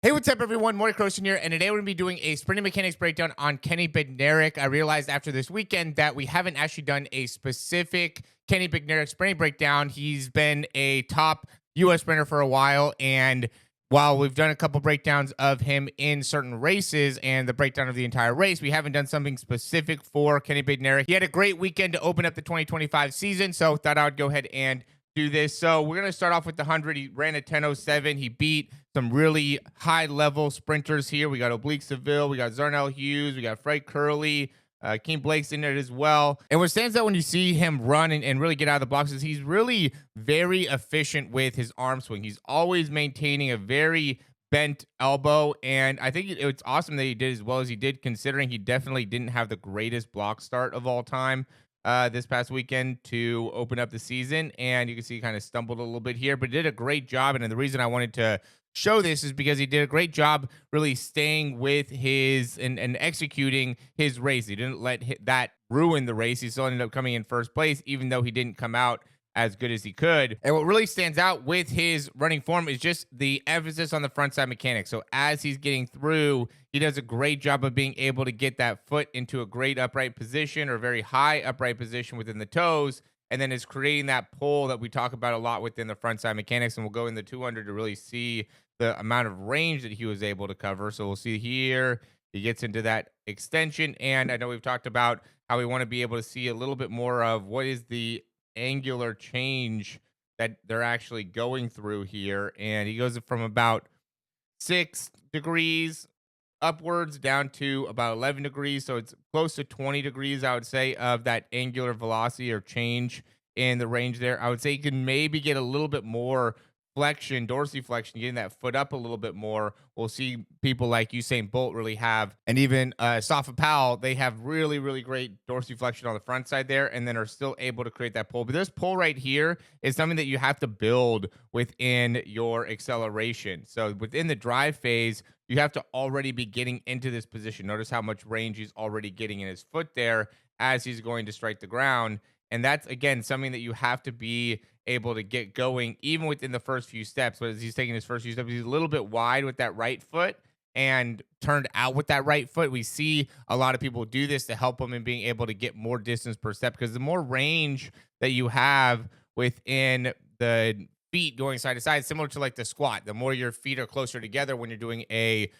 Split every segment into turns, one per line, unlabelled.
Hey, what's up, everyone? Morey here, and today we're going to be doing a sprinting mechanics breakdown on Kenny Bednarek. I realized after this weekend that we haven't actually done a specific Kenny Bednarek sprinting breakdown. He's been a top U.S. sprinter for a while, and while we've done a couple breakdowns of him in certain races and the breakdown of the entire race, we haven't done something specific for Kenny Bednarek. He had a great weekend to open up the 2025 season, so thought I would go ahead and do this. So we're going to start off with the 100. He ran a 10:07. He beat some really high level sprinters here. We got Oblique Seville, we got Zarnell Hughes, we got Fred Curley, King Blake's in there as well. And what stands out when you see him run and really get out of the blocks is he's really very efficient with his arm swing. He's always maintaining a very bent elbow, and I think it's awesome that he did as well as he did, considering he definitely didn't have the greatest block start of all time this past weekend to open up the season. And you can see he kind of stumbled a little bit here, but did a great job. And the reason I wanted to show this is because he did a great job really staying with his and executing his race. He didn't let that ruin the race. He still ended up coming in first place, even though he didn't come out as good as he could. And what really stands out with his running form is just the emphasis on the front side mechanics. So as he's getting through, he does a great job of being able to get that foot into a great upright position or very high upright position within the toes, and then is creating that pull that we talk about a lot within the front side mechanics. And we'll go in the 200 to really see the amount of range that he was able to cover. So we'll see here, he gets into that extension. And I know we've talked about how we want to be able to see a little bit more of what is the angular change that they're actually going through here. And he goes from about 6 degrees upwards down to about 11 degrees. So it's close to 20 degrees, I would say, of that angular velocity or change in the range there. I would say you can maybe get a little bit more flexion, dorsiflexion, getting that foot up a little bit more. We'll see people like Usain Bolt really have, and even Safa Powell, they have really, really great dorsiflexion on the front side there, and then are still able to create that pull. But this pull right here is something that you have to build within your acceleration. So within the drive phase, you have to already be getting into this position. Notice how much range he's already getting in his foot there as he's going to strike the ground. And that's, again, something that you have to be able to get going even within the first few steps. But as he's taking his first few steps, he's a little bit wide with that right foot and turned out with that right foot. We see a lot of people do this to help them in being able to get more distance per step, because the more range that you have within the feet going side to side, similar to like the squat, the more your feet are closer together when you're doing a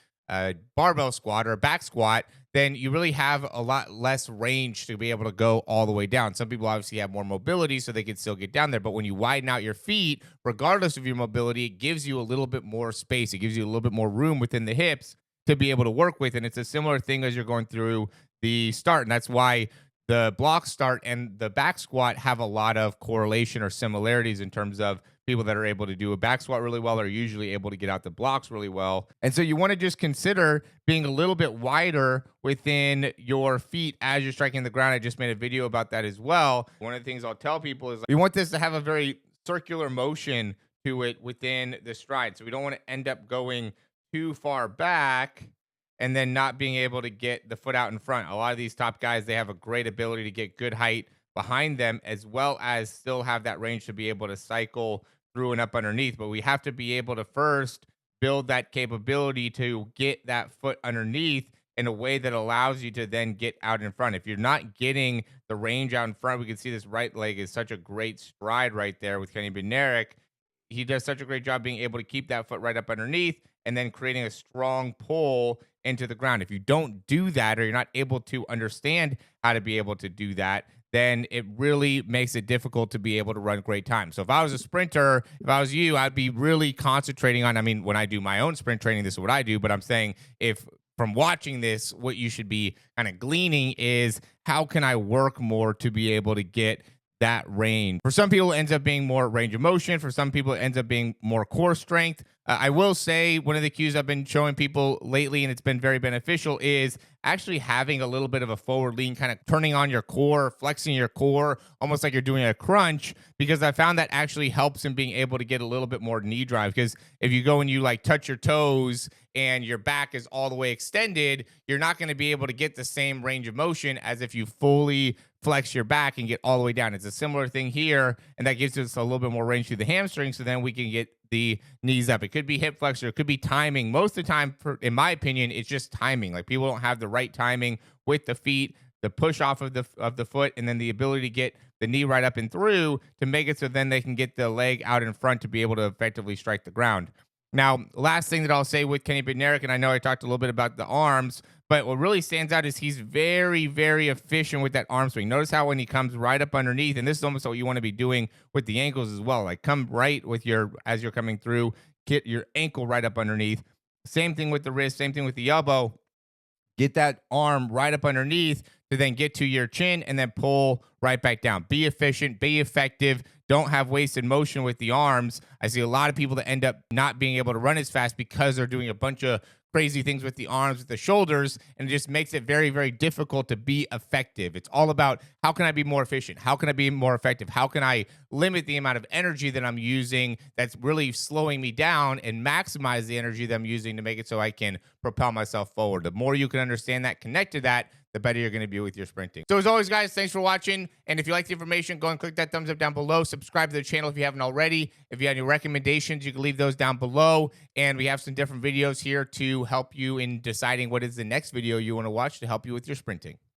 barbell squat or a back squat, then you really have a lot less range to be able to go all the way down. Some people obviously have more mobility, so they can still get down there. But when you widen out your feet, regardless of your mobility, it gives you a little bit more space. It gives you a little bit more room within the hips to be able to work with. And it's a similar thing as you're going through the start. And that's why the block start and the back squat have a lot of correlation or similarities in terms of people that are able to do a back squat really well are usually able to get out the blocks really well. And so you want to just consider being a little bit wider within your feet as you're striking the ground. I just made a video about that as well. One of the things I'll tell people is we want this to have a very circular motion to it within the stride. So we don't want to end up going too far back and then not being able to get the foot out in front. A lot of these top guys, they have a great ability to get good height behind them, as well as still have that range to be able to cycle through and up underneath. But we have to be able to first build that capability to get that foot underneath in a way that allows you to then get out in front. If you're not getting the range out in front, we can see this right leg is such a great stride right there with Kenny Bednarek. He does such a great job being able to keep that foot right up underneath and then creating a strong pull into the ground. If you don't do that, or you're not able to understand how to be able to do that, then it really makes it difficult to be able to run great time. So if I was a sprinter, if I was you, I'd be really concentrating on, I mean, when I do my own sprint training, this is what I do, but I'm saying if from watching this, what you should be kind of gleaning is how can I work more to be able to get that range. For some people, it ends up being more range of motion. For some people, it ends up being more core strength. I will say one of the cues I've been showing people lately, and it's been very beneficial, is actually having a little bit of a forward lean, kind of turning on your core, flexing your core, almost like you're doing a crunch, because I found that actually helps in being able to get a little bit more knee drive. Because if you go and you like touch your toes and your back is all the way extended, you're not going to be able to get the same range of motion as if you fully flex your back and get all the way down. It's a similar thing here, and that gives us a little bit more range through the hamstring, so then we can get the knees up. It could be hip flexor, it could be timing. Most of the time, in my opinion, it's just timing. Like, people don't have the right timing with the feet, the push off of the foot, and then the ability to get the knee right up and through to make it so then they can get the leg out in front to be able to effectively strike the ground. Now, last thing that I'll say with Kenny Bednarek, and I know I talked a little bit about the arms, but what really stands out is he's very, very efficient with that arm swing. Notice how when he comes right up underneath, and this is almost what you want to be doing with the ankles as well. Like, come right with as you're coming through, get your ankle right up underneath. Same thing with the wrist, same thing with the elbow. Get that arm right up underneath to then get to your chin and then pull right back down. Be efficient, be effective. Don't have wasted motion with the arms. I see a lot of people that end up not being able to run as fast because they're doing a bunch of crazy things with the arms, with the shoulders, and it just makes it very, very difficult to be effective. It's all about, how can I be more efficient? How can I be more effective? How can I limit the amount of energy that I'm using that's really slowing me down and maximize the energy that I'm using to make it so I can propel myself forward? The more you can understand that, connect to that, the better you're going to be with your sprinting. So as always, guys, thanks for watching. And if you like the information, go and click that thumbs up down below. Subscribe to the channel if you haven't already. If you have any recommendations, you can leave those down below. And we have some different videos here to help you in deciding what is the next video you want to watch to help you with your sprinting.